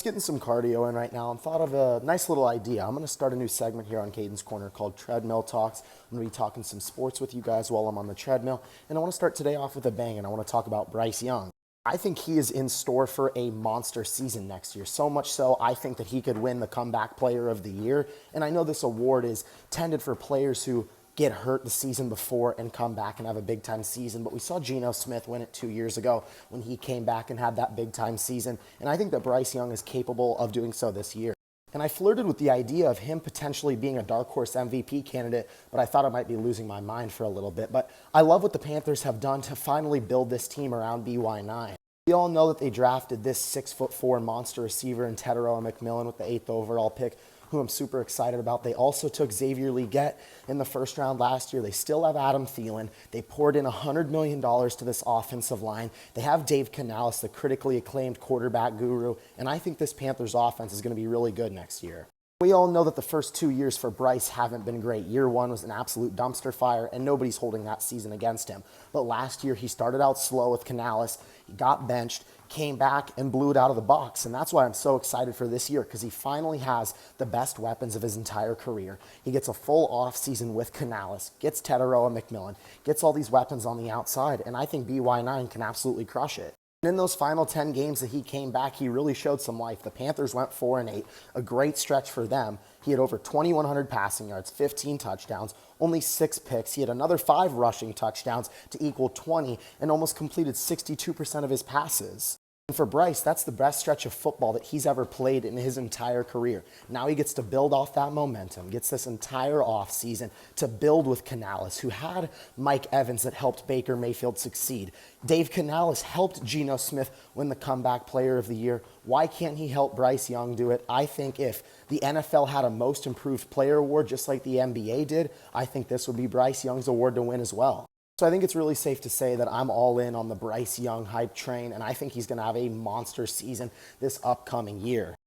just getting some cardio in right now and thought of a nice little idea. I'm going to start a new segment here on Caden's Corner called Treadmill Talks. I'm going to be talking some sports with you guys while I'm on the treadmill. And I want to start today off with a bang, and I want to talk about Bryce Young. I think he is in store for a monster season next year. So much so, I think that he could win the Comeback Player of the Year. And I know this award is tended for players who get hurt the season before and come back and have a big-time season. But we saw Geno Smith win it 2 years ago when he came back and had that big-time season. And I think that Bryce Young is capable of doing so this year. And I flirted with the idea of him potentially being a dark horse MVP candidate, but I thought I might be losing my mind for a little bit. But I love what the Panthers have done to finally build this team around BY9. We all know that they drafted this 6'4" monster receiver in Treadmill McMillan with the 8th overall pick, who I'm super excited about. They also took Xavier Legette in the first round last year. They still have Adam Thielen. They poured in $100 million to this offensive line. They have Dave Canales, the critically acclaimed quarterback guru, and I think this Panthers offense is going to be really good next year. We all know that the first 2 years for Bryce haven't been great. Year one was an absolute dumpster fire, and nobody's holding that season against him. But last year, he started out slow with Canales. He got benched, came back, and blew it out of the box. And that's why I'm so excited for this year, because he finally has the best weapons of his entire career. He gets a full offseason with Canales, gets Treadmill McMillan, gets all these weapons on the outside, and I think BY9 can absolutely crush it. In those final 10 games that he came back, he really showed some life. The Panthers went 4-8, a great stretch for them. He had over 2,100 passing yards, 15 touchdowns, only 6 picks. He had another 5 rushing touchdowns to equal 20 and almost completed 62% of his passes. And for Bryce, that's the best stretch of football that he's ever played in his entire career. Now he gets to build off that momentum, gets this entire offseason to build with Canales, who had Mike Evans that helped Baker Mayfield succeed. Dave Canales helped Geno Smith win the Comeback Player of the Year. Why can't he help Bryce Young do it? I think if the NFL had a Most Improved Player award just like the NBA did, I think this would be Bryce Young's award to win as well. So I think it's really safe to say that I'm all in on the Bryce Young hype train, and I think he's going to have a monster season this upcoming year.